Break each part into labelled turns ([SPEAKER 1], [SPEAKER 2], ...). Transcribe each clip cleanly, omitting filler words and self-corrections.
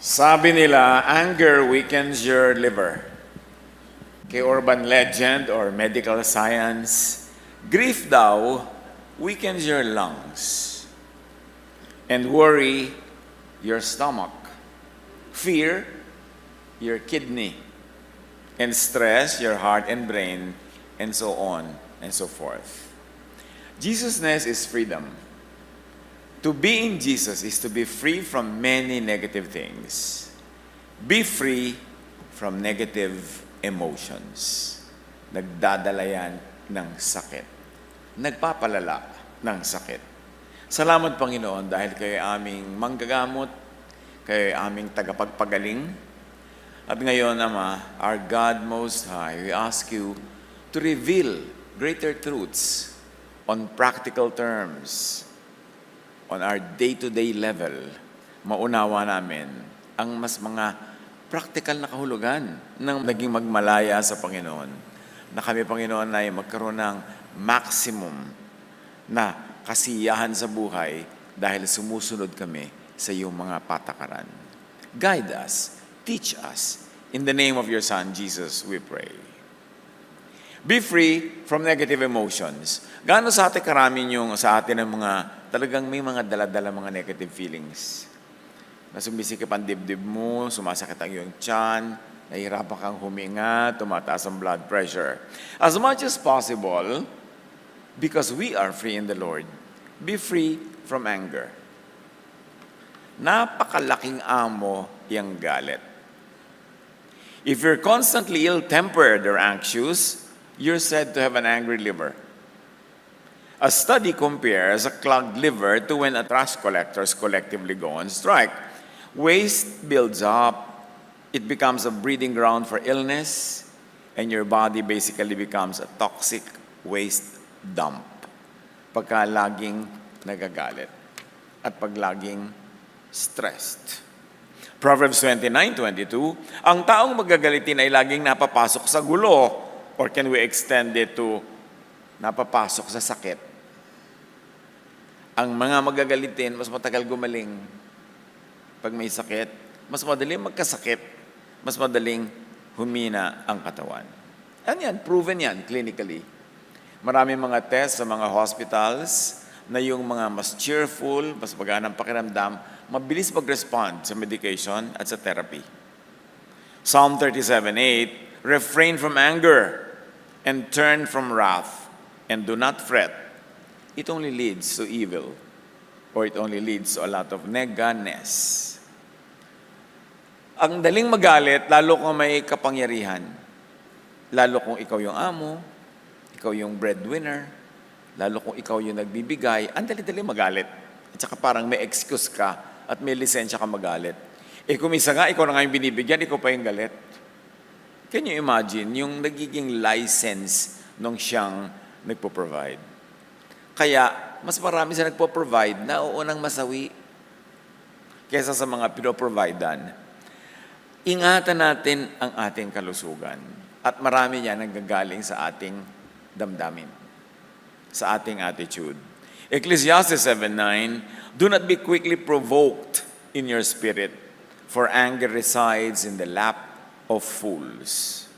[SPEAKER 1] Sabi nila, anger weakens your liver. Kay urban legend or medical science, grief daw weakens your lungs. And worry, your stomach. Fear, your kidney. And stress, your heart and brain, and so on and so forth. Jesusness is freedom. To be in Jesus is to be free from many negative things. Be free from negative emotions. Nagdadala yan ng sakit. Nagpapalala ng sakit. Salamat, Panginoon, dahil kayo aming manggagamot, kayo aming tagapagpagaling. At ngayon, Ama, our God Most High, we ask you to reveal greater truths on practical terms, on our day-to-day level, maunawa namin ang mas mga practical na kahulugan ng naging magmalaya sa Panginoon. Na kami, Panginoon, ay magkaroon ng maximum na kasiyahan sa buhay dahil sumusunod kami sa iyong mga patakaran. Guide us, teach us. In the name of your Son, Jesus, we pray. Be free from negative emotions. Gaano sa atin karami yung sa atin ng mga talagang may mga dala-dala mga negative feelings. Na sumisikip ang dibdib mo, sumasakit ang iyong tiyan, nahihirapan kang huminga, tumataas ang blood pressure. As much as possible, because we are free in the Lord, be free from anger. Napakalaking amo yung galit. If you're constantly ill-tempered or anxious, you're said to have an angry liver. A study compares a clogged liver to when a trash collectors collectively go on strike. Waste builds up, it becomes a breeding ground for illness, and your body basically becomes a toxic waste dump. Pagka laging nagagalit at pag laging stressed. Proverbs 29:22, ang taong magagalitin ay laging napapasok sa gulo, or can we extend it to napapasok sa sakit? Ang mga magagalitin, mas matagal gumaling. Pag may sakit, mas madaling magkasakit, mas madaling humina ang katawan. Ano yan? Proven yan clinically. Maraming mga tests sa mga hospitals na yung mga mas cheerful, mas magaan ang pakiramdam, mabilis mag-respond sa medication at sa therapy. Psalm 37:8, refrain from anger and turn from wrath, and do not fret. It only leads to evil, or it only leads to a lot of neganess. Ang daling magalit, lalo kung may kapangyarihan. Lalo kung ikaw yung amo, ikaw yung breadwinner, lalo kung ikaw yung nagbibigay, ang dali-dali magalit. At saka parang may excuse ka at may lisensya ka magalit. Kung isa nga, ikaw na nga yung binibigyan, ikaw pa yung galit. Can you imagine yung nagiging license nung siyang nagpo-provide? Kaya, mas marami sa nagpo-provide na uunang masawi kesa sa mga pinoprovidean. Ingatan natin ang ating kalusugan. At marami yan nanggagaling sa ating damdamin, sa ating attitude. Ecclesiastes 7:9, do not be quickly provoked in your spirit, for anger resides in the lap of fools.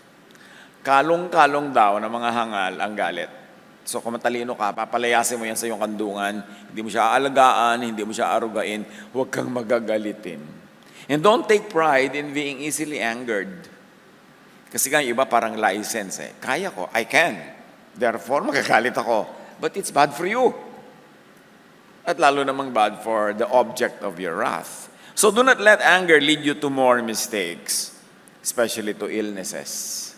[SPEAKER 1] Kalong-kalong daw na mga hangal ang galit. So kung matalino ka, papalayasin mo yan sa iyong kandungan, hindi mo siya aalagaan, hindi mo siya arugain, huwag kang magagalitin. And don't take pride in being easily angered. Kasi nga iba parang license eh. Kaya ko, I can. Therefore, magagalit ako. But it's bad for you. At lalo namang bad for the object of your wrath. So do not let anger lead you to more mistakes, especially to illnesses.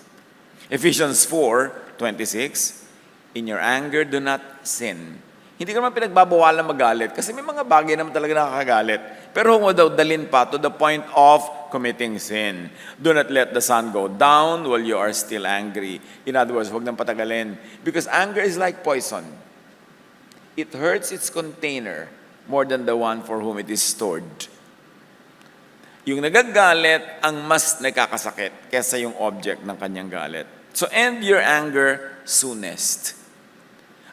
[SPEAKER 1] Ephesians 4:26, in your anger, do not sin. Hindi ka naman pinagbabawalan magalit kasi may mga bagay naman talaga nakakagalit. Pero huwag mo daw dalhin pa to the point of committing sin. Do not let the sun go down while you are still angry. In other words, huwag nang patagalin. Because anger is like poison. It hurts its container more than the one for whom it is stored. Yung nagagalit ang mas nakakasakit kesa yung object ng kanyang galit. So end your anger soonest.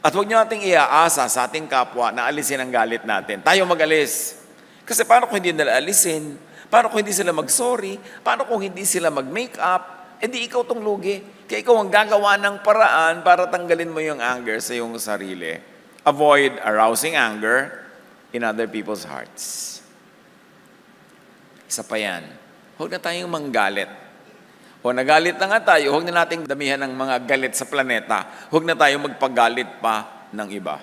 [SPEAKER 1] At huwag nyo nating iaasa sa ating kapwa na alisin ang galit natin. Tayo mag-alis. Kasi paano kung hindi nila alisin? Paano kung hindi sila mag-sorry? Paano kung hindi sila mag-make up? Eh di ikaw tong lugi. Kaya ikaw ang gagawa ng paraan para tanggalin mo yung anger sa iyong sarili. Avoid arousing anger in other people's hearts. Isa pa yan. Huwag na tayong manggalit. O nagalit na nga tayo, huwag na nating damihan ng mga galit sa planeta. Huwag na tayong magpagalit pa ng iba.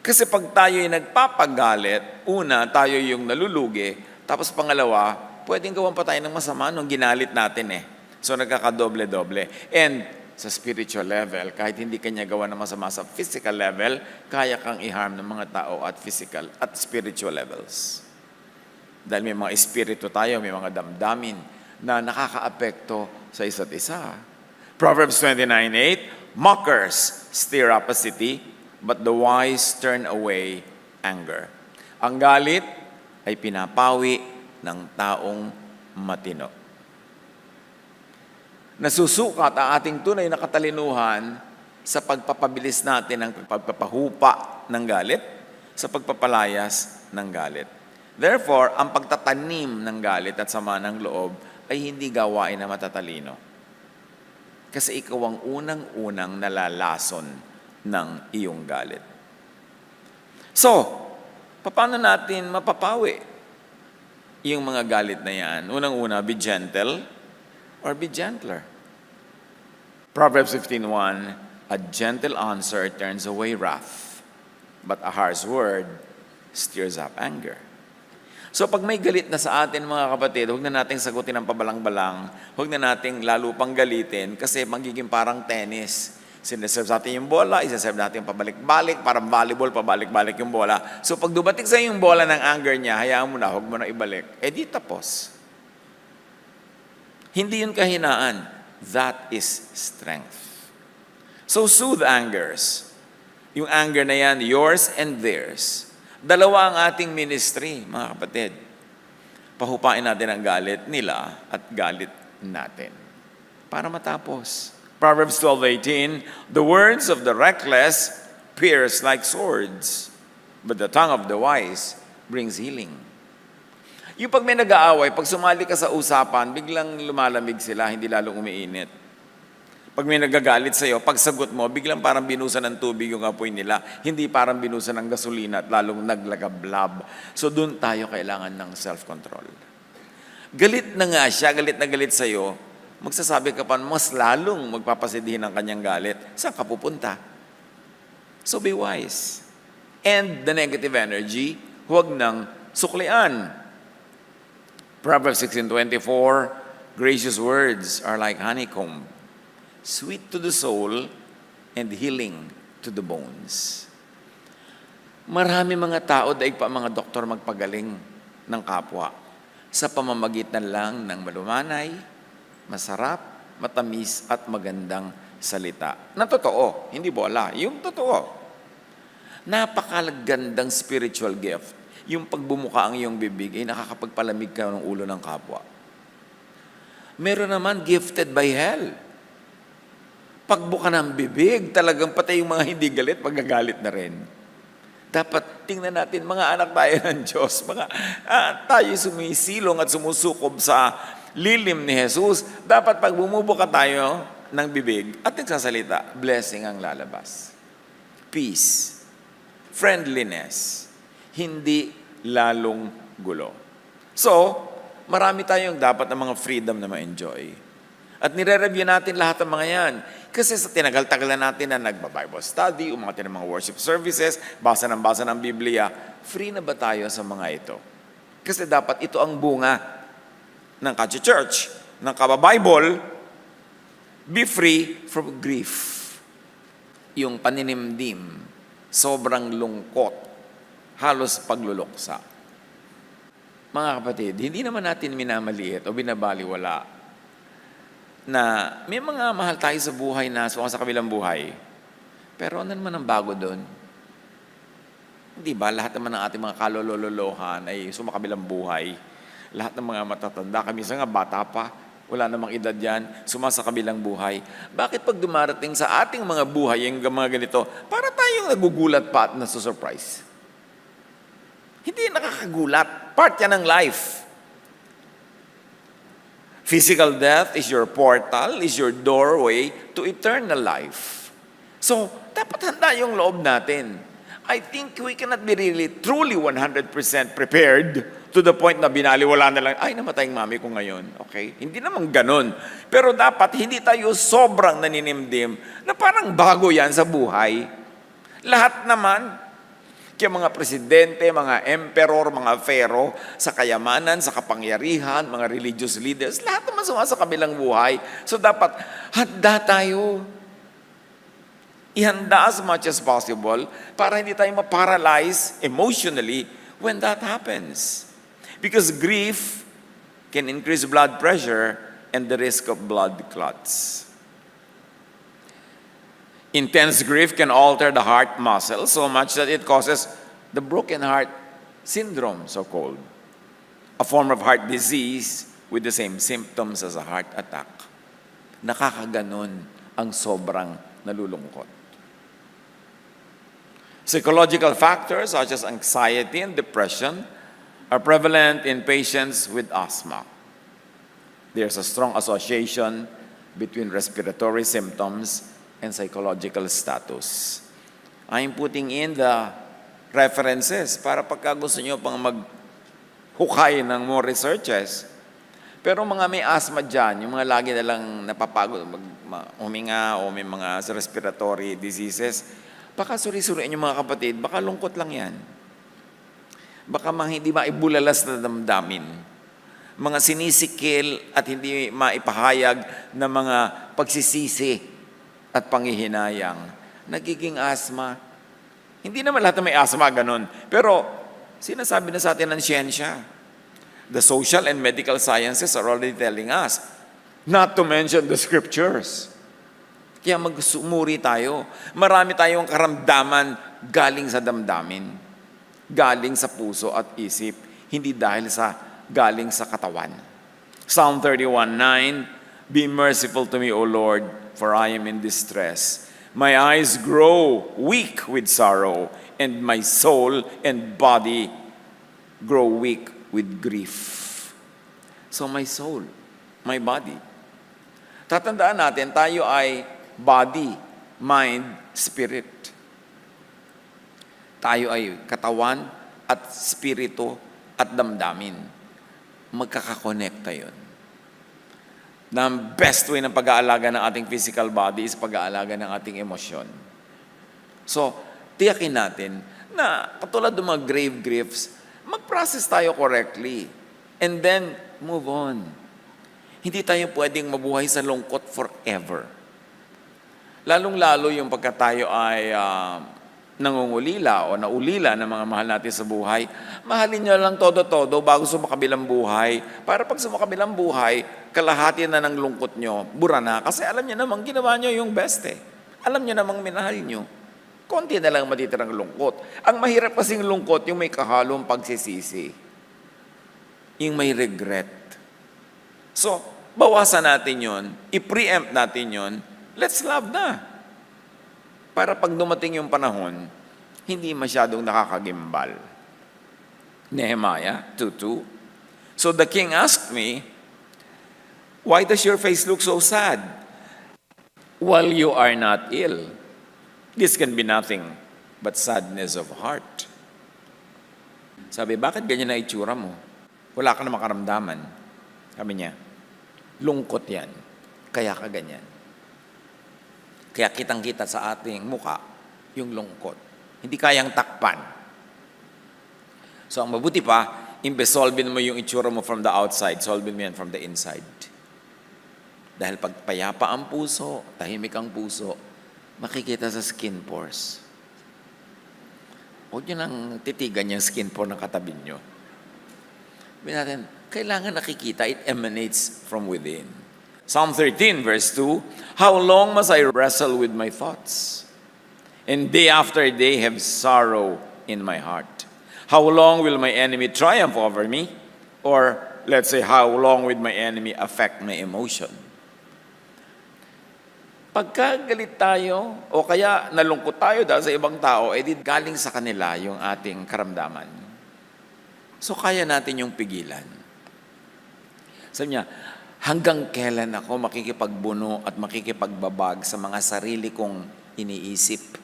[SPEAKER 1] Kasi pag tayo ay nagpapagalit, una, tayo yung nalulugi, tapos pangalawa, pwedeng gawan pa tayo ng masama nung ginalit natin eh. So nagkakadoble-doble. And sa spiritual level, kahit hindi kanya gawa ng masama sa physical level, kaya kang i-harm ng mga tao at physical at spiritual levels. Dahil may mga espiritu tayo, may mga damdamin na nakakaapekto sa isa't isa. Proverbs 29:8, mockers stir up a city, but the wise turn away anger. Ang galit ay pinapawi ng taong matino. Nasusukat ang ating tunay na katalinuhan sa pagpapabilis natin ng pagpapahupa ng galit, sa pagpapalayas ng galit. Therefore, ang pagtatanim ng galit at sama ng loob ay hindi gawain na matatalino. Kasi ikaw ang unang-unang nalalason ng iyong galit. So, paano natin mapapawi yung mga galit na yan? Unang-una, be gentle or be gentler. Proverbs 15:1, a gentle answer turns away wrath, but a harsh word stirs up anger. So pag may galit na sa atin mga kapatid, huwag na nating sagutin ng pabalang-balang, huwag na nating lalo pang galitin kasi magiging parang tennis. Sineserve sa atin yung bola, isaserve natin yung pabalik-balik, parang volleyball, pabalik-balik yung bola. So pag dumating sa yung bola ng anger niya, hayaan mo na, huwag mo na ibalik. Eh di tapos. Hindi yun kahinaan. That is strength. So soothe angers. Yung anger na yan, yours and theirs. Dalawa ang ating ministry, mga kapatid. Pahupain natin ang galit nila at galit natin. Para matapos. Proverbs 12:18, the words of the reckless pierce like swords, but the tongue of the wise brings healing. Yung pag may nag-aaway, pag sumali ka sa usapan, biglang lumalamig sila, hindi lalong umiinit. Pag may nagagalit sa'yo, pag sagot mo, biglang parang binusan ng tubig yung apoy nila, hindi parang binusan ng gasolina at lalong naglagablab. So doon tayo kailangan ng self-control. Galit na nga siya, galit na galit sa'yo, magsasabi ka pa, mas lalong magpapasidihin ang kanyang galit. Saan ka pupunta? So be wise. And the negative energy, huwag nang suklian. Proverbs 16:24, gracious words are like honeycomb, sweet to the soul and healing to the bones. Marami mga tao, daig pa mga doktor magpagaling ng kapwa sa pamamagitan lang ng malumanay, masarap, matamis at magandang salita. Na totoo, hindi bola, yung totoo. Napakagandang spiritual gift. Yung pagbumuka ang iyong bibig ay nakakapagpalamig ka ng ulo ng kapwa. Meron naman gifted by hell. Pagbuka ng bibig, talagang patay yung mga hindi galit, magagalit na rin. Dapat tingnan natin, mga anak tayo ng Diyos, tayo sumisilong at sumusukob sa lilim ni Jesus. Dapat pag bumubuka tayo ng bibig at nagsasalita, blessing ang lalabas. Peace, friendliness, hindi lalong gulo. So, marami tayong dapat ng mga freedom na ma-enjoy. At nire-review natin lahat ng mga yan. Kasi sa tinagal-tagal na natin na nagba-Bible study, umakit ng mga worship services, basa ng Biblia, free na ba tayo sa mga ito? Kasi dapat ito ang bunga ng Church, ng Kaba-Bible, be free from grief. Yung paninimdim, sobrang lungkot, halos pagluluksa. Mga kapatid, hindi naman natin minamaliit o binabaliwala na may mga mahal tayo sa buhay na sa kabilang buhay. Pero ano naman ang bago doon? Hindi ba lahat naman ng ating mga kalololohan ay sumakabilang buhay? Lahat ng mga matatanda, kami sa nga bata pa, wala namang edad yan, sumasakabilang buhay. Bakit pag dumarating sa ating mga buhay, yung mga ganito, para tayong nagugulat pa at nasusurprise? Hindi nakakagulat. Part yan ng life. Physical death is your portal, is your doorway to eternal life. So, dapat handa yung loob natin. I think we cannot be really, truly 100% prepared to the point na binaliwala na lang, ay, namatay ang mami ko ngayon. Okay? Hindi naman ganun. Pero dapat hindi tayo sobrang naninimdim na parang bago yan sa buhay. Lahat naman, kaya mga presidente, mga emperor, mga pharaoh, sa kayamanan, sa kapangyarihan, mga religious leaders, lahat naman sa kabilang buhay. So dapat, handa tayo. Ihanda as much as possible para hindi tayo ma-paralyze emotionally when that happens. Because grief can increase blood pressure and the risk of blood clots. Intense grief can alter the heart muscle so much that it causes the broken heart syndrome, so-called, a form of heart disease with the same symptoms as a heart attack. Nakakaganon ang sobrang nalulungkot. Psychological factors such as anxiety and depression are prevalent in patients with asthma. There's a strong association between respiratory symptoms and psychological status. I'm putting in the references para pagka gusto nyo pang maghukay ng more researches. Pero mga may asthma dyan, yung mga lagi na lang napapagod, huminga o may mga respiratory diseases, baka suri-suriin yung mga kapatid, baka lungkot lang yan. Baka hindi maibulalas na damdamin. Mga sinisikil at hindi maipahayag na mga pagsisisi at panghihinayang. Nagiging asthma. Hindi naman lahat na may asthma, ganun. Pero sinasabi na sa atin ng siyensya. The social and medical sciences are already telling us, not to mention the scriptures. Kaya magsumuri tayo. Marami tayong karamdaman galing sa damdamin, galing sa puso at isip, hindi dahil sa galing sa katawan. Psalm 31:9, Be merciful to me, O Lord, for I am in distress. My eyes grow weak with sorrow, and my soul and body grow weak with grief. So my soul, my body. Tatandaan natin, tayo ay body, mind, spirit. Tayo ay katawan at spirito at damdamin. Magkakakonekta yun. Na best way ng pag-aalaga ng ating physical body is pag-aalaga ng ating emosyon. So, tiyakin natin na katulad ng mga grave griefs, mag-process tayo correctly. And then, move on. Hindi tayo pwedeng mabuhay sa lungkot forever. Lalong-lalo yung pagka tayo ay nangungulila o naulila ng mga mahal natin sa buhay, mahalin nyo lang todo-todo bago sumakabilang buhay. Para pag sumakabilang buhay, kalahati na ng lungkot nyo, bura na. Kasi alam nyo namang ginawa nyo yung best eh. Alam nyo namang minahal nyo. Konti na lang matitirang lungkot. Ang mahirap kasing lungkot, yung may kahalong pagsisisi. Yung may regret. So, bawasan natin yon, i-preempt natin yon, let's love na. Para pag dumating yung panahon, hindi masyadong nakakagimbal. Nehemiah 2:2. So the king asked me, Why does your face look so sad? While you are not ill. This can be nothing but sadness of heart. Sabi, bakit ganyan na itsura mo? Wala ka na makaramdaman. Sabi niya, lungkot yan. Kaya ka ganyan. Kaya kitang-kita sa ating muka yung lungkot. Hindi kayang takpan. So ang mabuti pa, imbes solvin mo yung itsura mo from the outside, solvin mo yan from the inside. Dahil pag payapa ang puso, tahimik ang puso, makikita sa skin pores. Huwag nyo nang titigan yung skin pore ng katabi nyo. Sabi natin, kailangan nakikita, it emanates from within. Psalm 13 verse 2, How long must I wrestle with my thoughts? And day after day have sorrow in my heart. How long will my enemy triumph over me? Or let's say, how long will my enemy affect my emotion? Pagka galit tayo, o kaya nalungkot tayo dahil sa ibang tao, edi galing sa kanila yung ating karamdaman. So kaya natin yung pigilan. Sabi niya, Hanggang kailan ako makikipagbuno at makikipagbabag sa mga sarili kong iniisip,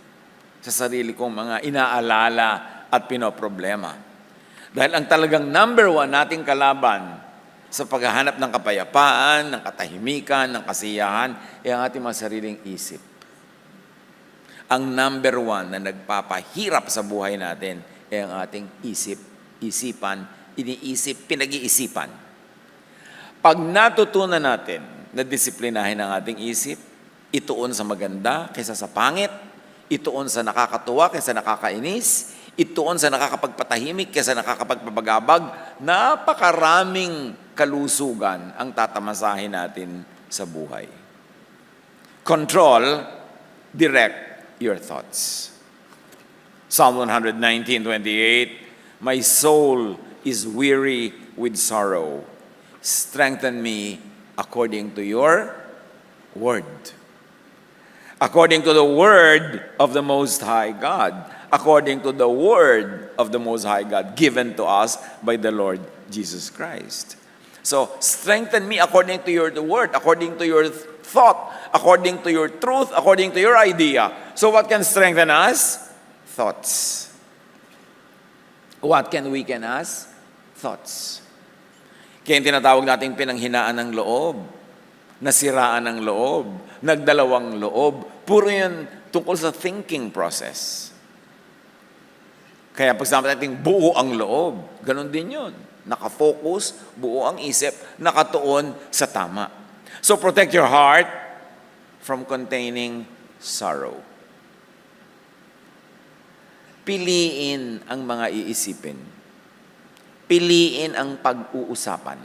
[SPEAKER 1] sa sarili kong mga inaalala at pinoproblema. Dahil ang talagang number one nating kalaban sa paghahanap ng kapayapaan, ng katahimikan, ng kasiyahan, ay ang ating mga sariling isip. Ang number one na nagpapahirap sa buhay natin ay ang ating isipan, iniisip, pinag-iisipan. Pag natutunan natin na disiplinahin ang ating isip, ituon sa maganda kaysa sa pangit, ituon sa nakakatuwa kaysa nakakainis, ituon sa nakakapagpatahimik kaysa nakakapagpabagabag, napakaraming kalusugan ang tatamasahin natin sa buhay. Control, direct your thoughts. Psalm 119:28, my soul is weary with sorrow. Strengthen me according to your word. According to the word of the Most High God. According to the word of the Most High God given to us by the Lord Jesus Christ. So, strengthen me according to your word, according to your thought, according to your truth, according to your idea. So, what can strengthen us? Thoughts. What can weaken us? Thoughts. Kaya yung tinatawag nating pinanghinaan ng loob, nasiraan ng loob, nagdalawang loob, puro yan tungkol sa thinking process. Kaya pag sabi natin buo ang loob, ganun din yun. Nakafocus, buo ang isip, nakatuon sa tama. So protect your heart from containing sorrow. Piliin ang mga iisipin. Piliin ang pag-uusapan.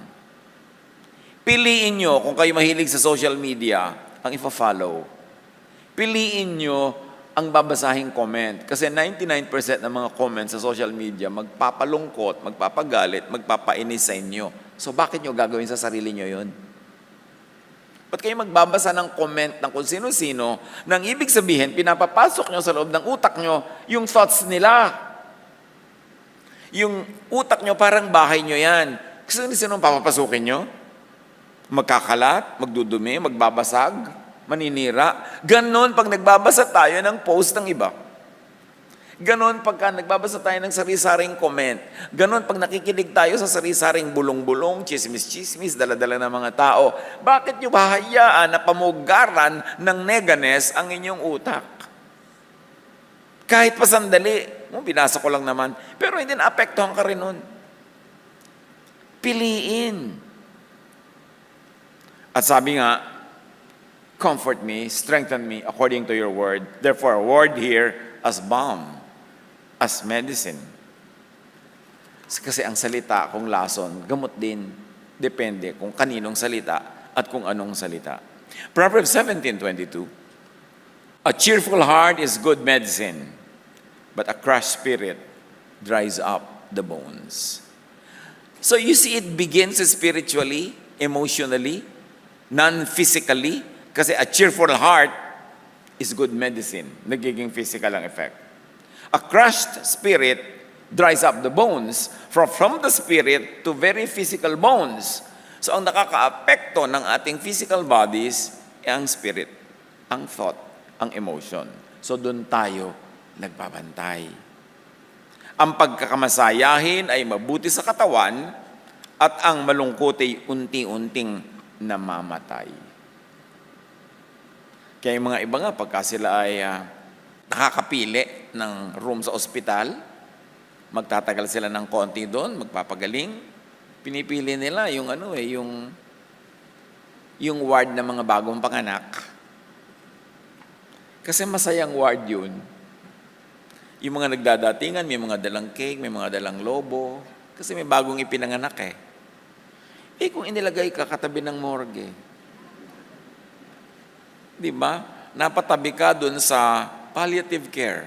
[SPEAKER 1] Piliin nyo, kung kayo mahilig sa social media, ang ifa-follow. Piliin nyo ang babasahing comment. Kasi 99% ng mga comments sa social media, magpapalungkot, magpapagalit, magpapainis sa inyo. So bakit nyo gagawin sa sarili nyo yun? Ba't kayo magbabasa ng comment ng kung sino-sino, nang ibig sabihin, pinapapasok nyo sa loob ng utak nyo yung thoughts nila. Yung utak nyo parang bahay nyo yan. Kasi sino papapasukin nyo? Magkakalat, magdudumi, magbabasag, maninira. Ganon pag nagbabasa tayo ng post ng iba. Ganon pagka nagbabasa tayo ng sari-saring comment. Ganon pag nakikinig tayo sa sari-saring bulong-bulong, chismis-chismis, dala-dala ng mga tao. Bakit nyo bahayaan na pamugaran ng neganes ang inyong utak? Kahit pa sandali, binasa ko lang naman, pero hindi naapektuhan ka rin nun. Piliin. At sabi nga, comfort me, strengthen me according to your word. Therefore, a word here as balm, as medicine. Kasi ang salita, kung lason, gamot din. Depende kung kaninong salita at kung anong salita. Proverbs 17:22, a cheerful heart is good medicine, but a crushed spirit dries up the bones. So you see, it begins spiritually, emotionally, non-physically, kasi a cheerful heart is good medicine. Nagiging physical ang effect. A crushed spirit dries up the bones, from the spirit to very physical bones. So ang nakaka-apekto ng ating physical bodies ay ang spirit, ang thought, ang emotion. So doon tayo nagbabantay. Ang pagkakamasayahin ay mabuti sa katawan at ang malungkot ay unti-unting namamatay. Kaya yung mga iba nga, pagka sila ay nakakapili ng room sa ospital, magtatagal sila ng konti doon, magpapagaling, pinipili nila yung yung ward ng mga bagong panganak. Kasi masayang ward yun. Yung mga nagdadatingan, may mga dalang cake, may mga dalang lobo. Kasi may bagong ipinanganak eh. Kung inilagay ka katabi ng morgue, di ba? Napatabi ka dun sa palliative care.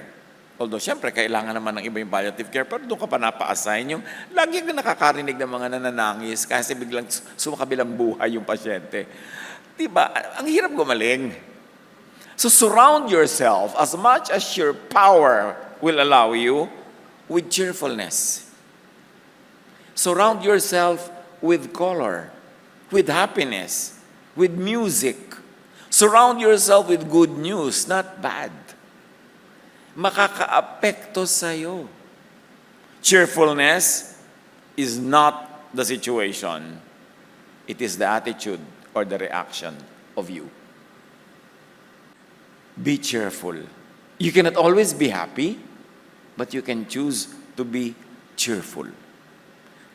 [SPEAKER 1] Although, syempre, kailangan naman ng iba yung palliative care, pero doon ka pa napa-assign yung lagi ka nakakarinig ng mga nananangis kasi biglang sumakabilang buhay yung pasyente. Di ba? Ang hirap gumaling. So, surround yourself as much as your power will allow you with cheerfulness. Surround yourself with color. with happiness, with music. Surround yourself with good news, not bad. Makakaapekto sa'yo. Cheerfulness is not the situation. It is the attitude or the reaction of you. Be cheerful. You cannot always be happy, but you can choose to be cheerful.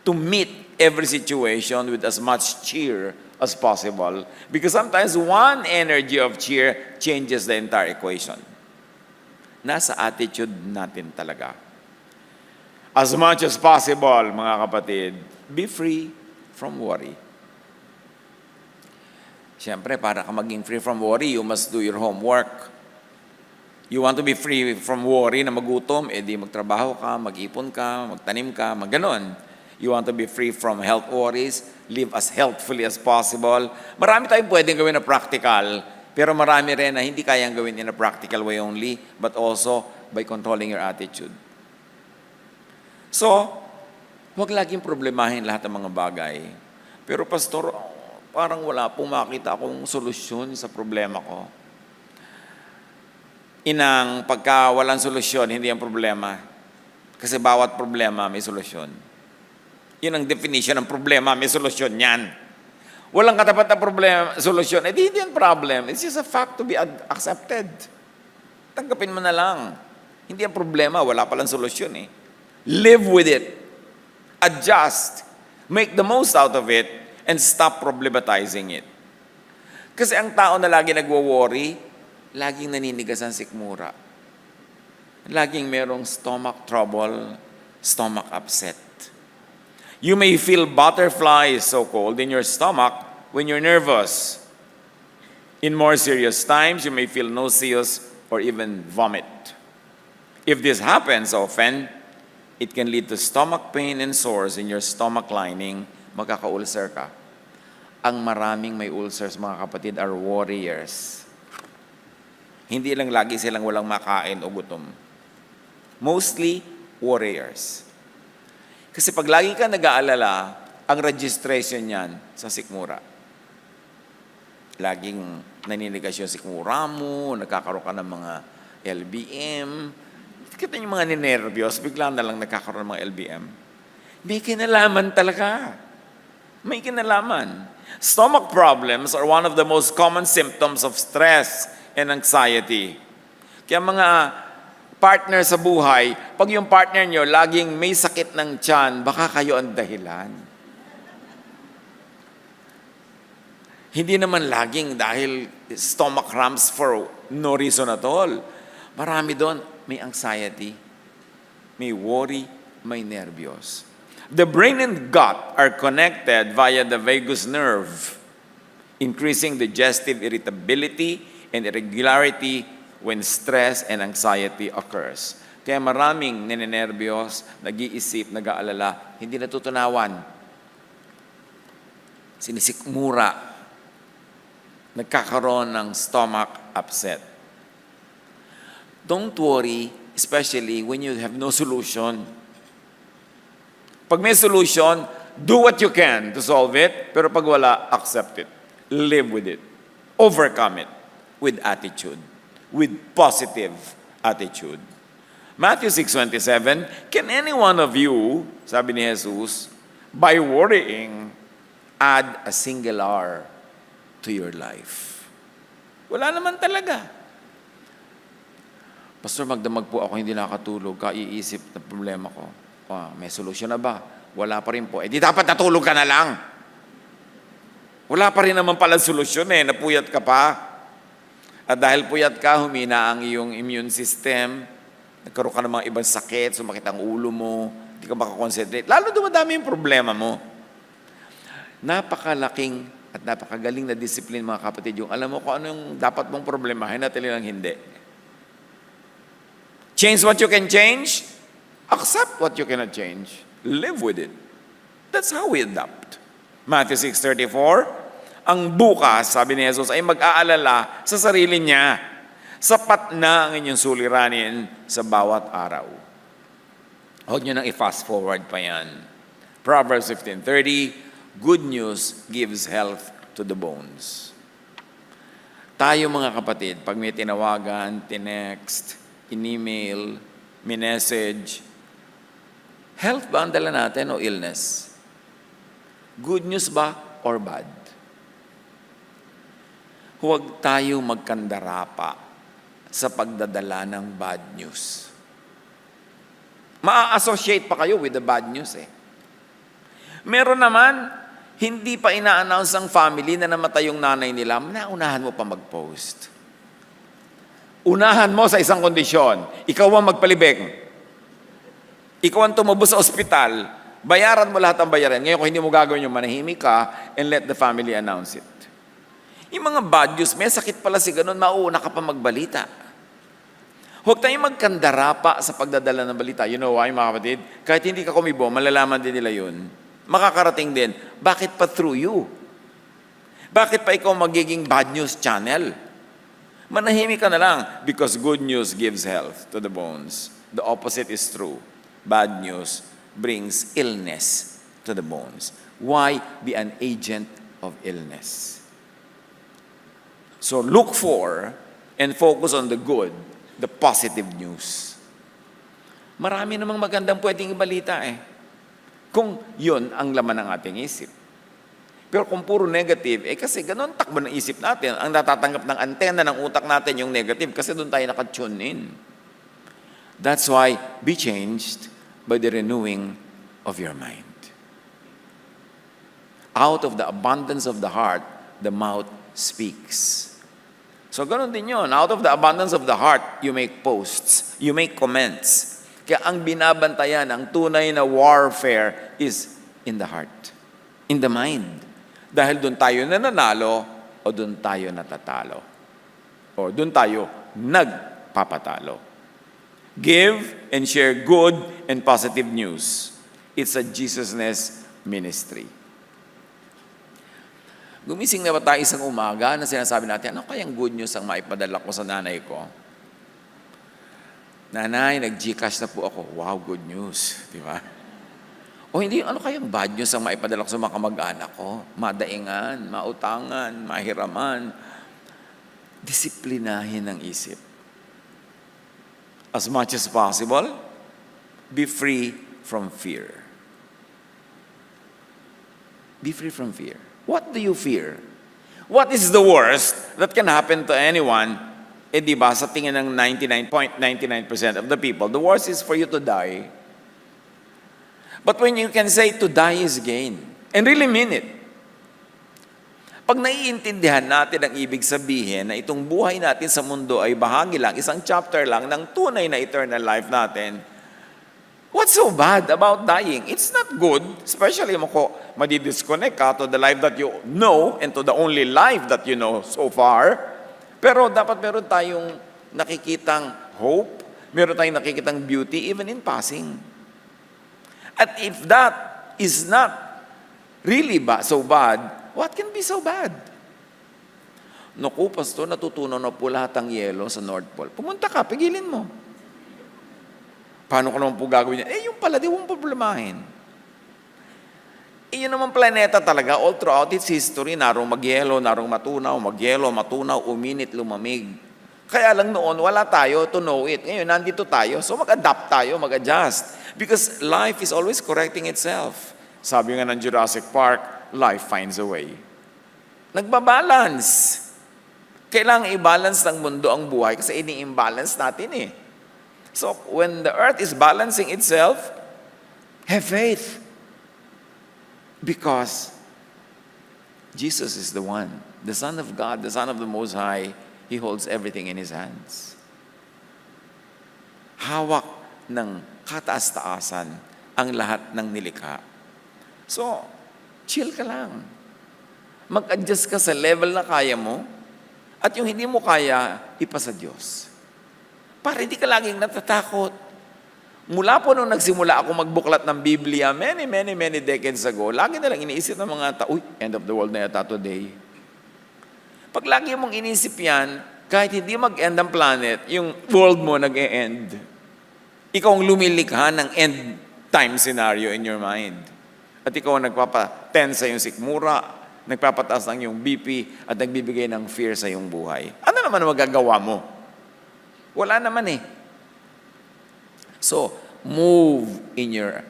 [SPEAKER 1] To meet every situation with as much cheer as possible. Because sometimes one energy of cheer changes the entire equation. Nasa attitude natin talaga. As much as possible, mga kapatid, be free from worry. Siyempre, para ka maging free from worry, you must do your homework. You want to be free from worry na magutom, edi magtrabaho ka, mag-ipon ka, magtanim ka, magganon. You want to be free from health worries, live as healthfully as possible. Marami tayong pwedeng gawin na practical, pero marami rin na hindi kayang gawin in a practical way only, but also by controlling your attitude. So, huwag laging problemahin lahat ng mga bagay. Pero pastor, parang wala pong makita akong solusyon sa problema ko. Inang pagka walang solusyon, hindi ang problema. Kasi bawat problema may solusyon. Yun ang definition ng problema, may solusyon yan. Walang katapat na problema, solusyon, hindi yan problem. It's just a fact to be accepted. Tanggapin mo na lang. Hindi ang problema, wala palang solusyon eh. Live with it. Adjust. Make the most out of it and stop problematizing it. Kasi ang tao na lagi nagwo-worry, laging naninigas ang sikmura. Laging merong stomach trouble, stomach upset. You may feel butterflies, so-called, in your stomach when you're nervous. In more serious times, you may feel nauseous or even vomit. If this happens often, it can lead to stomach pain and sores in your stomach lining, magkaka-ulcer ka. Ang maraming may ulcers, mga kapatid, are warriors. Hindi lang lagi silang walang makain o gutom. Mostly, warriors. Kasi pag lagi ka nag-aalala, ang registration niyan sa sikmura. Laging naninigas yung sikmura mo, nagkakaroon ka ng mga LBM. Kita yung mga ninervyos, bigla na lang nagkakaroon ng mga LBM. May kinalaman talaga. May kinalaman. Stomach problems are one of the most common symptoms of stress and anxiety. Kaya mga partner sa buhay, pag yung partner nyo laging may sakit ng tiyan, baka kayo ang dahilan. Hindi naman laging dahil stomach cramps for no reason at all. Marami doon, may anxiety, may worry, may nervyos. The brain and gut are connected via the vagus nerve, increasing digestive irritability and irregularity when stress and anxiety occurs. Kaya maraming ninenervyos, nag-iisip, nag-aalala, hindi natutunawan. Sinisikmura, nagkakaroon ng stomach upset. Don't worry, especially when you have no solution. Pag may solution, do what you can to solve it, pero pag wala, accept it. Live with it. Overcome it with attitude, with positive attitude. Matthew 6:27, can any one of you, sabi ni Jesus, by worrying, add a single hour to your life? Wala naman talaga. Pastor, magdamag po ako, hindi nakatulog, kaiisip na problema ko. May solusyon na ba? Wala pa rin po. Di dapat natulog ka na lang. Wala pa rin naman pala solusyon napuyat ka pa. At dahil puyat ka, humina ang iyong immune system, nagkaroon ka ng mga ibang sakit, sumakit ang ulo mo, hindi ka makakonsentrate. Lalo dumadami yung problema mo. Napakalaking at napakagaling na discipline, mga kapatid, yung alam mo kung ano yung dapat mong problemahin at ilang hindi. Change what you can change. Accept what you cannot change. Live with it. That's how we adapt. Matthew 6:34, ang bukas, sabi ni Jesus, ay mag-aalala sa sarili niya. Sapat na ang inyong suliranin sa bawat araw. Huwag niyo nang i-fast forward pa yan. Proverbs 15:30, Good news gives health to the bones. Tayo mga kapatid, pag may tinawagan, tinext, in-email, minessage, health ba ang dala natin o illness? Good news ba or bad? Huwag tayo magkandarapa sa pagdadala ng bad news. Ma-associate pa kayo with the bad news eh. Meron naman, hindi pa ina-announce ang family na namatay yung nanay nila, naunahan mo pa mag-post. Unahan mo sa isang kondisyon, ikaw ang magpalibing. Ikaw ang tumubos sa ospital, bayaran mo lahat ang bayaran. Ngayon kung hindi mo gagawin yung manahimik ka and let the family announce it. Yung mga bad news, may sakit pala si ganun, mauuna ka pa magbalita. Huwag tayong magkandarapa sa pagdadala ng balita. You know why, mga kapatid? Kahit hindi ka kumibo, malalaman din nila yun. Makakarating din. Bakit pa through you? Bakit pa ikaw magiging bad news channel? Manahimik ka na lang because good news gives health to the bones. The opposite is true. Bad news brings illness to the bones. Why be an agent of illness? So look for and focus on the good, the positive news. Marami namang magandang pwedeng ibalita eh. Kung yun ang laman ng ating isip. Pero kung puro negative, kasi ganun takbo ng isip natin. Ang natatanggap ng antena ng utak natin yung negative kasi doon tayo nakatune in. That's why be changed by the renewing of your mind. Out of the abundance of the heart, the mouth speaks. So ganun din yun. Out of the abundance of the heart, you make posts, you make comments. Kaya ang binabantayan, ang tunay na warfare is in the heart, in the mind. Dahil doon tayo nananalo o doon tayo natatalo. O doon tayo nagpapatalo. Give and share good and positive news. It's a Jesusness ministry. Gumising na ba tayo isang umaga na sinasabi natin, ano kayang good news ang maipadala ko sa nanay ko? Nanay, nag-Gcash na po ako. Wow, good news. Di ba? O hindi, ano kayang bad news ang maipadala ko sa mga kamag-anak ko? Madaingan, mautangan, mahiraman. Disiplinahin ang isip. As much as possible, be free from fear. Be free from fear. What do you fear? What is the worst that can happen to anyone? Di ba, sa tingin ng 99.99% of the people, the worst is for you to die. But when you can say to die is gain, and really mean it, pag naiintindihan natin ang ibig sabihin na itong buhay natin sa mundo ay bahagi lang, isang chapter lang ng tunay na eternal life natin, what's so bad about dying? It's not good, especially kung madidisconnect ka to the life that you know and to the only life that you know so far. Pero dapat meron tayong nakikitang hope, meron tayong nakikitang beauty even in passing. At if that is not really so bad, what can be so bad? Naku, pastor, natutunaw na po lahat ang yelo sa North Pole. Pumunta ka, pigilin mo. Paano ko naman po gagawin niya? Yung pala, di mong problemahin. Yun naman planeta talaga, all throughout its history, narong magyelo, narong matunaw, magyelo, matunaw, uminit, lumamig. Kaya lang noon, wala tayo to know it. Ngayon, nandito tayo, so mag-adapt tayo, mag-adjust. Because life is always correcting itself. Sabi nga ng Jurassic Park, life finds a way. Nagbabalance. Kailangan i-balance ng mundo ang buhay kasi ini-imbalance natin eh. So, when the earth is balancing itself, have faith. Because Jesus is the one, the Son of God, the Son of the Most High. He holds everything in His hands. Hawak ng kataas-taasan ang lahat ng nilikha. So, chill ka lang. Mag-adjust ka sa level na kaya mo at yung hindi mo kaya, ipasa Diyos. Para hindi ka laging natatakot. Mula po nung nagsimula ako magbuklat ng Biblia many decades ago, lagi na lang iniisip ng mga tao, end of the world na yata today. Pag lagi mong iniisip yan, kahit hindi mag-end ang planet, yung world mo nag-e-end. Ikaw ang lumilikha ng end time scenario in your mind. At ikaw ang nagpapa tense sa iyong sikmura, nagpapataas ng iyong BP, at nagbibigay ng fear sa iyong buhay. Ano naman ang magagawa mo? Wala naman eh. So, move in your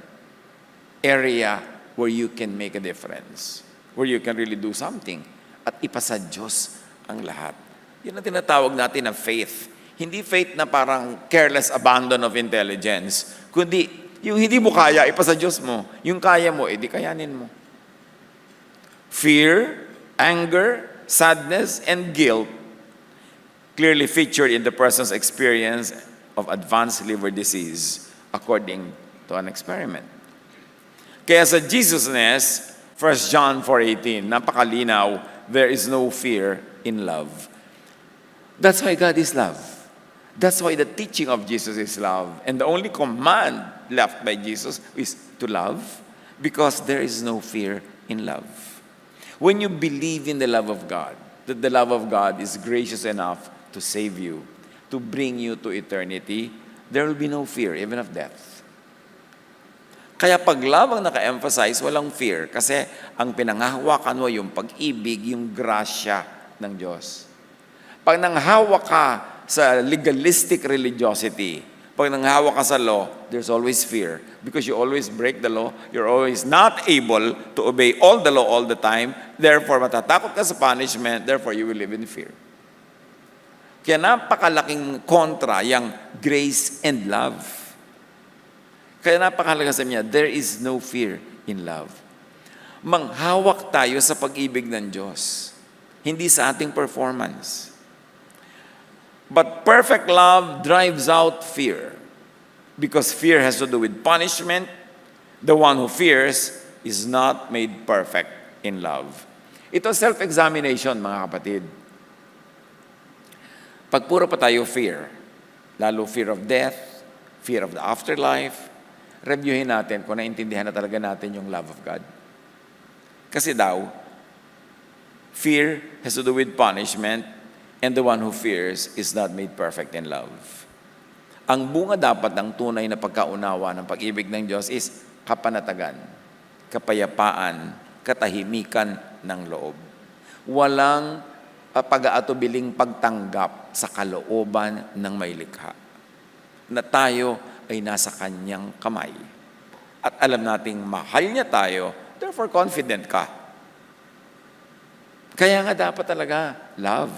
[SPEAKER 1] area where you can make a difference, where you can really do something, at ipasa Diyos ang lahat. Yun ang tinatawag natin na faith. Hindi faith na parang careless abandon of intelligence, kundi yung hindi mo kaya, ipasa Diyos mo. Yung kaya mo, di kayanin mo. Fear, anger, sadness, and guilt clearly featured in the person's experience of advanced liver disease according to an experiment. Kaya sa Jesusness, 1 John 4:18, napakalinaw, there is no fear in love. That's why God is love. That's why the teaching of Jesus is love. And the only command left by Jesus is to love, because there is no fear in love. When you believe in the love of God, that the love of God is gracious enough to save you, to bring you to eternity, there will be no fear, even of death. Kaya pag love ang naka-emphasize, walang fear. Kasi ang pinanghahawakan mo yung pag-ibig, yung grasya ng Diyos. Pag nanghawa ka sa legalistic religiosity, pag nanghawa ka sa law, there's always fear. Because you always break the law, you're always not able to obey all the law all the time. Therefore, matatakot ka sa punishment, therefore you will live in fear. Kaya napakalaking kontra yung grace and love. Kaya napakahalaga sa niya, there is no fear in love. Manghawak tayo sa pag-ibig ng Diyos, hindi sa ating performance. But perfect love drives out fear, because fear has to do with punishment. The one who fears is not made perfect in love. Ito self-examination, mga kapatid. Pag puro pa tayo fear, lalo fear of death, fear of the afterlife, reviewin natin kung naintindihan na talaga natin yung love of God. Kasi daw, fear has to do with punishment, and the one who fears is not made perfect in love. Ang bunga dapat ng tunay na pagkaunawa ng pag-ibig ng Diyos is kapanatagan, kapayapaan, katahimikan ng loob. Walang pag-aatubiling pagtanggap sa kalooban ng may likha, na tayo ay nasa kanyang kamay. At alam nating mahal niya tayo, therefore confident ka. Kaya nga dapat talaga love.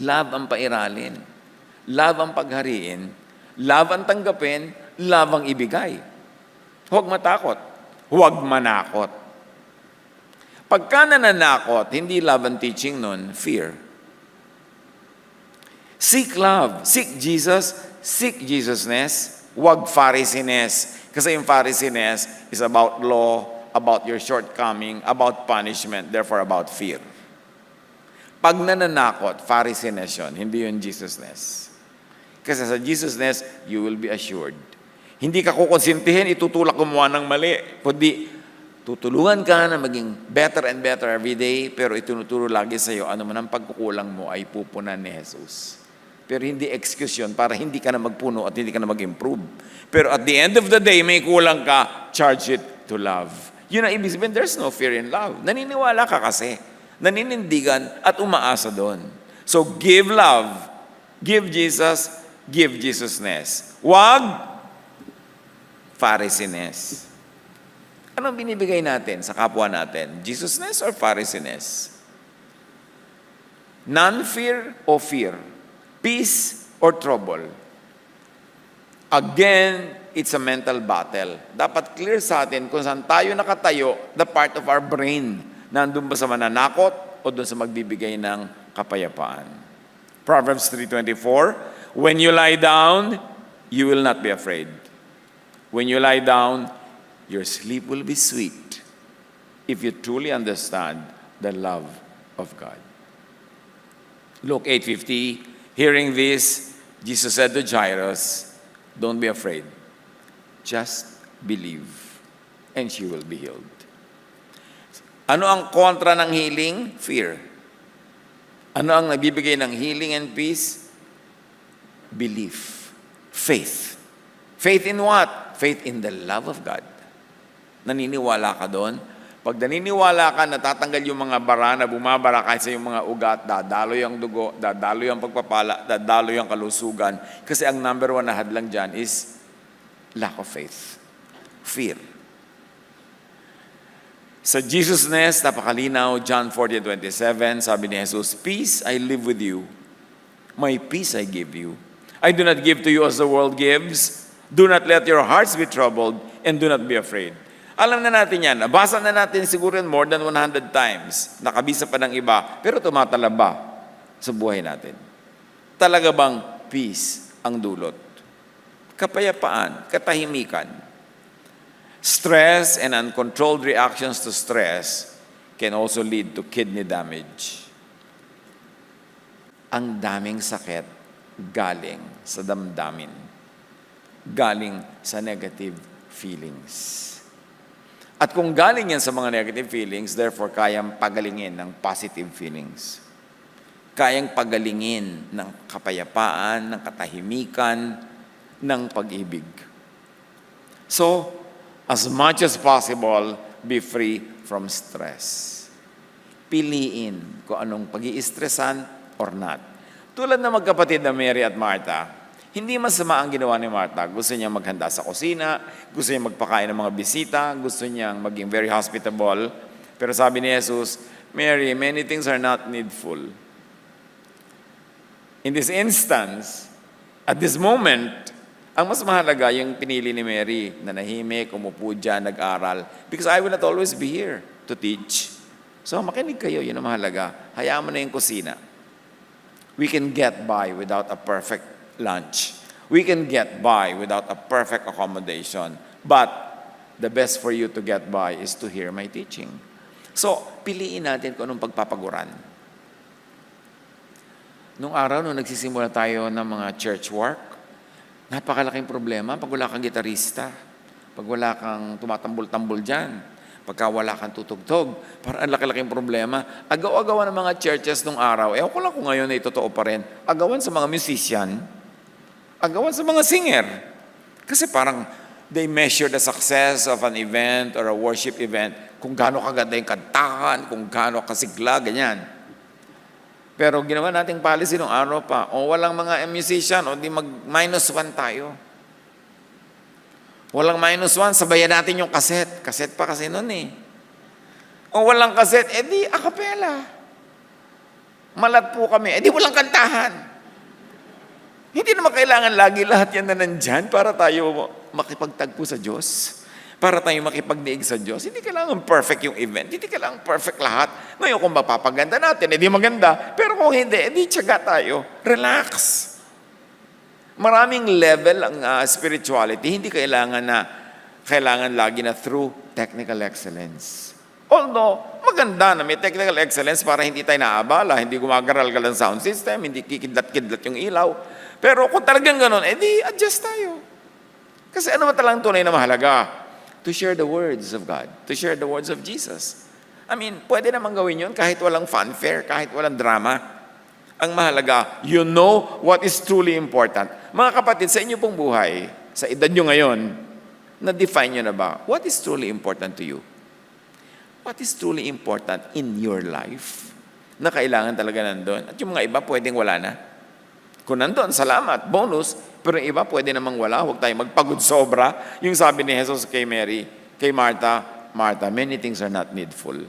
[SPEAKER 1] Love ang pairalin. Love ang paghariin. Love ang tanggapin. Love ang ibigay. Huwag matakot. Huwag manakot. Pagka nananakot, hindi love ang teaching nun, fear. Seek love. Seek Jesus. Seek Jesusness. Huwag Pharisiness. Kasi yung Pharisiness is about law, about your shortcoming, about punishment, therefore about fear. Pag nananakot, Pharisiness yun, hindi yun Jesusness. Kasi sa Jesusness, you will be assured. Hindi ka kukonsintihin, itutulak gumawa ng mali, kundi tutulungan ka na maging better and better every day, pero itinuturo lagi sa iyo, ano man ang pagkukulang mo ay pupunan ni Jesus. Pero hindi excuse yun para hindi ka na magpuno at hindi ka na mag-improve. Pero at the end of the day, may kulang ka, charge it to love. Yun ang ibig sabihin, there's no fear in love. Naniniwala ka kasi. Naninindigan at umaasa doon. So give love, give Jesus, give Jesusness. Wag Pharisiness. Anong binibigay natin sa kapwa natin? Jesusness or Pharisiness? Non-fear o fear? Peace or trouble? Again, it's a mental battle. Dapat clear sa atin kung saan tayo nakatayo, the part of our brain. Nandun ba sa mananakot o doon sa magbibigay ng kapayapaan? Proverbs 3:24, when you lie down, you will not be afraid. When you lie down, your sleep will be sweet if you truly understand the love of God. Luke 8:50, hearing this, Jesus said to Jairus, don't be afraid. Just believe, and she will be healed. Ano ang kontra ng healing? Fear. Ano ang nagbibigay ng healing and peace? Belief. Faith. Faith in what? Faith in the love of God. Naniniwala ka doon? Pag naniniwala ka, natatanggal yung mga bara na bumabara kahit sa yung mga ugat, dadaloy ang dugo, dadaloy ang pagpapala, dadaloy ang kalusugan. Kasi ang number one na hadlang dyan is lack of faith. Fear. Sa Jesusness, napakalinaw, John 40:27, sabi ni Jesus, "Peace I live with you. My peace I give you. I do not give to you as the world gives. Do not let your hearts be troubled, and do not be afraid." Alam na natin yan. Nabasa na natin siguro yan more than 100 times. Nakabisa pa ng iba, pero tumatalaba sa buhay natin. Talaga bang peace ang dulot? Kapayapaan, katahimikan. Stress and uncontrolled reactions to stress can also lead to kidney damage. Ang daming sakit galing sa damdamin. Galing sa negative feelings. At kung galing yan sa mga negative feelings, therefore, kayang pagalingin ng positive feelings. Kayang pagalingin ng kapayapaan, ng katahimikan, ng pag-ibig. So, as much as possible, be free from stress. Piliin kung anong pag-i-stressan or not. Tulad ng magkapatid na Mary at Martha, hindi masama ang ginawa ni Martha. Gusto niya maghanda sa kusina, gusto niya magpakain ng mga bisita, gusto niya maging very hospitable. Pero sabi ni Jesus, "Mary, many things are not needful." In this instance, at this moment, ang mas mahalaga yung pinili ni Mary, na nahimik, umupo dyan, nag-aral. Because I will not always be here to teach. So makinig kayo, yun ang mahalaga. Hayaan mo na yung kusina. We can get by without a perfect lunch. We can get by without a perfect accommodation. But the best for you to get by is to hear my teaching. So, piliin natin kung anong pagpapaguran. Nung araw, nung nagsisimula tayo ng mga church work, napakalaking problema pag wala kang gitarista, pag wala kang tumatambol-tambol dyan, pagka wala kang tutugtog, parang ang laki-laking problema. Agaw-agawan ng mga churches nung araw, ewan ko lang kung ngayon ay totoo pa rin, agawan sa mga musician, agawan sa mga singer. Kasi parang they measure the success of an event or a worship event kung gaano kaganda yung kantahan, kung gaano kasigla, ganyan. Pero ginawa nating policy nung araw pa, o walang mga musician, o di mag-1 tayo. Walang -1, sabayan natin yung kaset. Kaset pa kasi nun eh. O walang kaset, edi a cappella. Malat po kami, edi walang kantahan. Hindi naman kailangan lagi lahat yan na nandyan para tayo makipagtagpo sa Diyos. Para tayo makipagdiig sa Diyos. Hindi kailangan perfect yung event. Hindi kailangan perfect lahat. Ngayon kung mapapaganda natin, edi maganda. Pero kung hindi, edi tiyaga tayo. Relax. Maraming level ang spirituality. Hindi kailangan lagi na through technical excellence. Although, maganda na may technical excellence para hindi tayo naabala, hindi gumagaral-gal ang sound system, hindi kikidlat-kidlat yung ilaw. Pero kung talagang ganun, edi adjust tayo. Kasi ano ba talagang tunay na mahalaga? To share the words of God. To share the words of Jesus. I mean, pwede naman gawin yun kahit walang fanfare, kahit walang drama. Ang mahalaga, you know what is truly important. Mga kapatid, sa inyo pong buhay, sa edad nyo ngayon, na-define nyo na ba, what is truly important to you? What is truly important in your life? Na kailangan talaga nandun. At yung mga iba, pwedeng wala na. Kung nandun, salamat, bonus. Pero yung iba, pwede namang wala. Huwag tayo magpagod sobra. Yung sabi ni Jesus kay Mary, kay Martha, Martha, many things are not needful.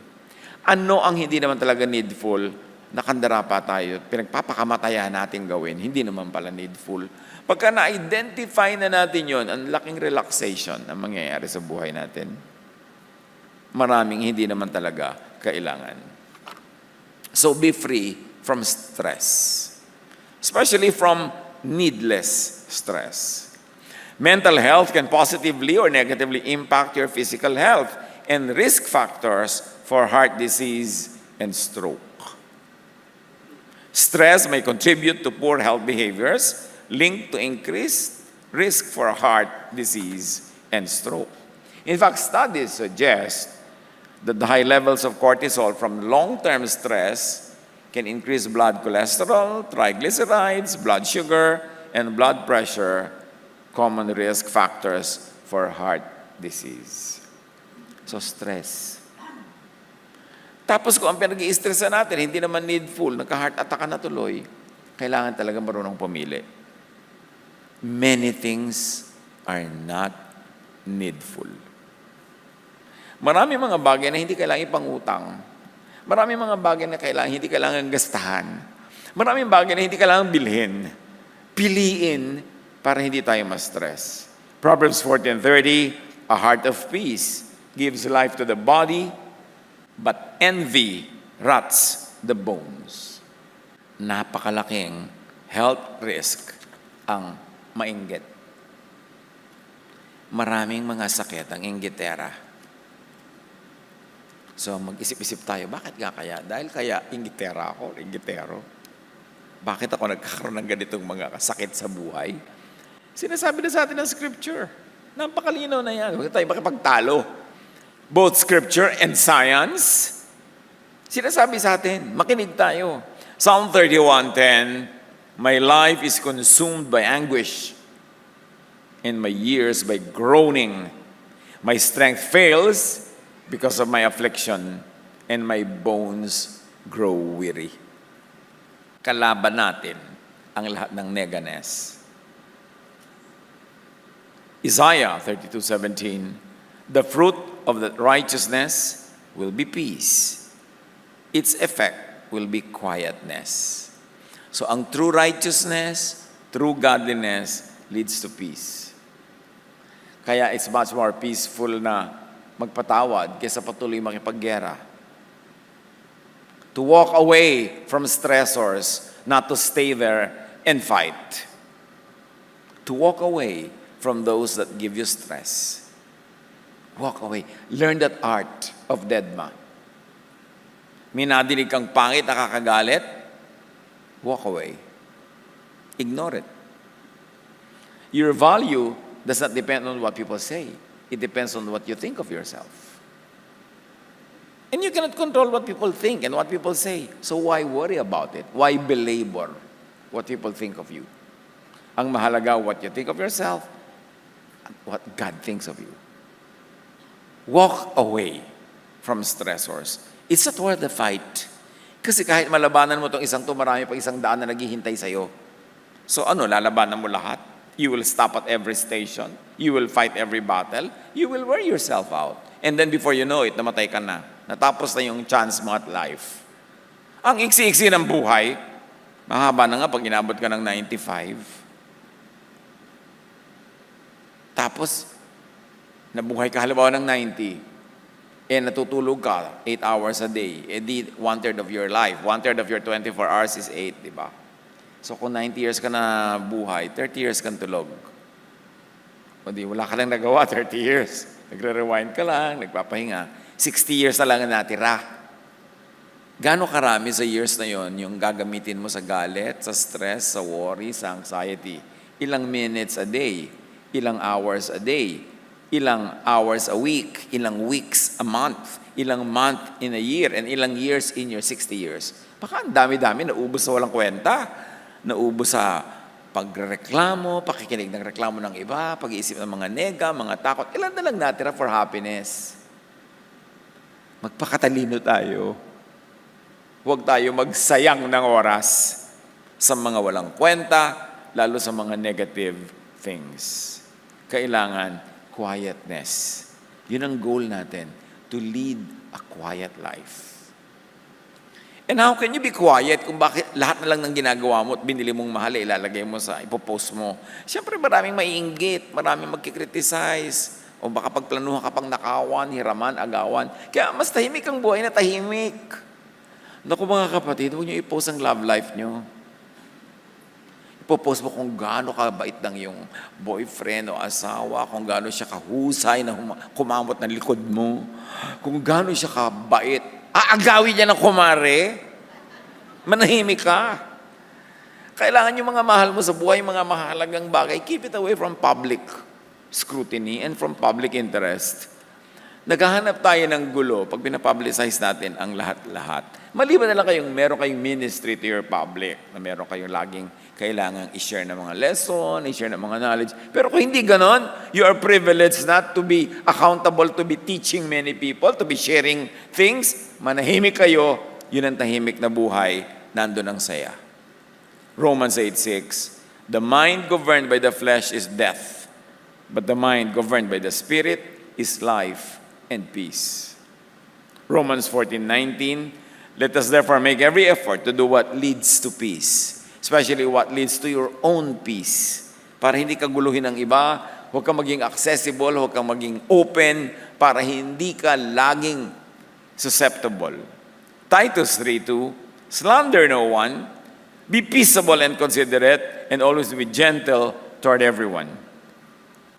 [SPEAKER 1] Ano ang hindi naman talaga needful? Nakandara pa tayo, pinagpapakamatayan natin gawin, hindi naman pala needful. Pagka na-identify na natin yon, ang laking relaxation ang mangyayari sa buhay natin. Maraming hindi naman talaga kailangan. So be free from stress. Especially from needless stress. Mental health can positively or negatively impact your physical health and risk factors for heart disease and stroke. Stress may contribute to poor health behaviors linked to increased risk for heart disease and stroke. In fact, studies suggest that the high levels of cortisol from long-term stress can increase blood cholesterol, triglycerides, blood sugar, and blood pressure, common risk factors for heart disease. So stress. Tapos kung ang pinag-i-stressa natin, hindi naman needful, nagka-heart attack ka na tuloy, kailangan talaga marunong pumili. Many things are not needful. Marami mga bagay na hindi kailangan ipangutang. Marami mga bagay na hindi kailangan gastahan. Maraming bagay na hindi kailangan bilhin. Piliin para hindi tayo ma-stress. Proverbs 14:30, a heart of peace gives life to the body, but envy rots the bones. Napakalaking health risk ang mainggit. Maraming mga sakit ang inggitera. So mag-isip-isip tayo, bakit nga kaya? Dahil kaya inggitera ako, inggitero. Bakit ako nagkakaroon ng ganitong mga sakit sa buhay? Sinasabi na sa atin ng Scripture. Napakalinaw na yan. Huwag tayo makipagtalo. Both Scripture and science. Sinasabi sa atin, makinig tayo. Psalm 31:10, my life is consumed by anguish, and my years by groaning. My strength fails because of my affliction, and my bones grow weary. Kalaban natin ang lahat ng neganess. Isaiah 32:17, the fruit of the righteousness will be peace. Its effect will be quietness. So ang true righteousness, true godliness leads to peace. Kaya it's much more peaceful na magpatawad kaysa patuloy makipaggera. To walk away from stressors, not to stay there and fight. To walk away from those that give you stress. Walk away. Learn that art of Dedma. May nadinig kang pangit, nakakagalit, walk away. Ignore it. Your value does not depend on what people say. It depends on what you think of yourself. And you cannot control what people think and what people say. So why worry about it? Why belabor what people think of you? Ang mahalaga, what you think of yourself and what God thinks of you. Walk away from stressors. It's not worth the fight. Kasi kahit malabanan mo itong isang to, marami pa isang daan na naghihintay sa'yo. So lalabanan mo lahat? You will stop at every station. You will fight every battle. You will wear yourself out. And then before you know it, namatay ka na. Natapos na yung chance mo at life. Ang iksi-iksi ng buhay, mahaba na nga pag inabot ka ng 95. Tapos, nabuhay ka halimbawa ng 90. Natutulog ka 8 hours a day. Di 1/3 of your life. 1/3 of your 24 hours is 8, di ba? So kung 90 years ka na buhay, 30 years kang tulog. O di, wala ka lang nagawa, 30 years. Nagre-rewind ka lang, nagpapahinga. 60 years na lang na natira. Gano'ng karami sa years na yon yung gagamitin mo sa galit, sa stress, sa worry, sa anxiety? Ilang minutes a day? Ilang hours a day? Ilang hours a week? Ilang weeks a month? Ilang month in a year? And ilang years in your 60 years? Baka ang dami-dami, naubos sa walang kwenta. Naubos sa pagreklamo, pakikinig ng reklamo ng iba, pag-iisip ng mga nega, mga takot. Ilan na lang natira for happiness? Magpakatalino tayo. Huwag tayo magsayang ng oras sa mga walang kwenta, lalo sa mga negative things. Kailangan quietness. Yun ang goal natin, to lead a quiet life. And how can you be quiet kung bakit lahat na lang ng ginagawa mo at binili mong mahal, ilalagay mo sa ipopost mo? Siyempre maraming maiinggit, maraming magkikriticize, o baka pagplanuhan ka pang nakawan, hiraman, agawan. Kaya mas tahimik ang buhay na tahimik. Naku mga kapatid, huwag niyo i-post ang love life niyo. Ipopost mo kung gaano kabait ng yung boyfriend o asawa, kung gaano siya kahusay na kumamot ng likod mo, kung gaano siya kabait. Aagawin niya ng kumare, manahimik ka. Kailangan yung mga mahal mo sa buhay, mga mahalagang bagay, keep it away from public scrutiny and from public interest. Naghahanap tayo ng gulo pag pinapublicize natin ang lahat-lahat. Maliban na lang meron kayong ministry to your public, na meron kayong laging kailangang i-share ng mga lesson, i-share ng mga knowledge. Pero kung hindi ganon, you are privileged not to be accountable, to be teaching many people, to be sharing things. Manahimik kayo, yun ang tahimik na buhay, nandun ang saya. Romans 8:6, the mind governed by the flesh is death, but the mind governed by the Spirit is life and peace. Romans 14:19, let us therefore make every effort to do what leads to peace, especially what leads to your own peace. Para hindi ka guluhin ng iba, huwag kang maging accessible, huwag kang maging open, para hindi ka laging susceptible. Titus 3:2, slander no one, be peaceable and considerate, and always be gentle toward everyone.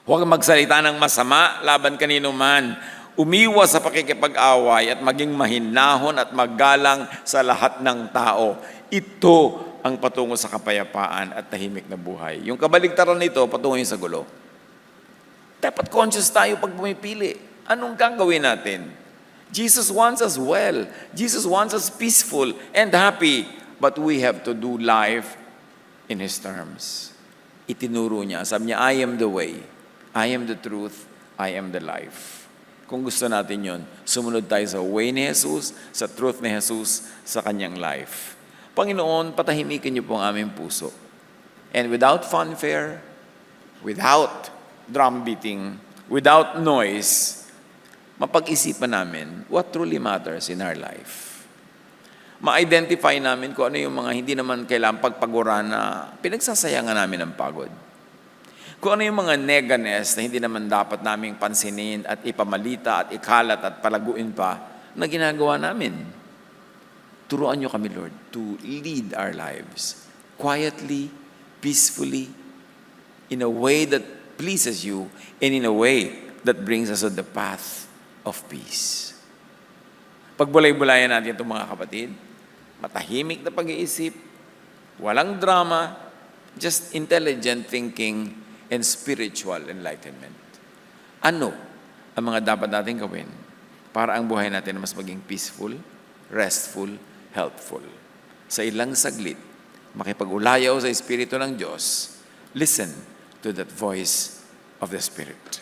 [SPEAKER 1] Huwag magsalita ng masama laban kanino man. Umiwas sa pakikipag-away at maging mahinahon at maggalang sa lahat ng tao. Ito ang patungo sa kapayapaan at tahimik na buhay. Yung kabaligtaran nito, patungo yun sa gulo. Dapat conscious tayo pag pumipili. Anong gagawin natin? Jesus wants us well. Jesus wants us peaceful and happy. But we have to do life in His terms. Itinuro niya. Sabi niya, I am the way. I am the truth. I am the life. Kung gusto natin yon, sumunod tayo sa way ni Jesus, sa truth ni Jesus, sa Kanyang life. Panginoon, patahimikin niyo po ang aming puso. And without fanfare, without drum beating, without noise, mapag-isipan namin what truly matters in our life. Ma-identify namin kung ano yung mga hindi naman kailangang pagpaguran na pinagsasayangan namin ng pagod. Kung ano yung mga neganess na hindi naman dapat naming pansinin at ipamalita at ikalat at palaguin pa na ginagawa namin. Turuan niyo kami, Lord, to lead our lives quietly, peacefully, in a way that pleases you, and in a way that brings us on the path of peace. Pagbulay-bulayan natin itong mga kapatid, matahimik na pag-iisip, walang drama, just intelligent thinking and spiritual enlightenment. Ano ang mga dapat natin gawin para ang buhay natin mas maging peaceful, restful, healthful? Sa ilang saglit, makipag-ulayaw sa Espiritu ng Diyos, listen to that voice of the Spirit.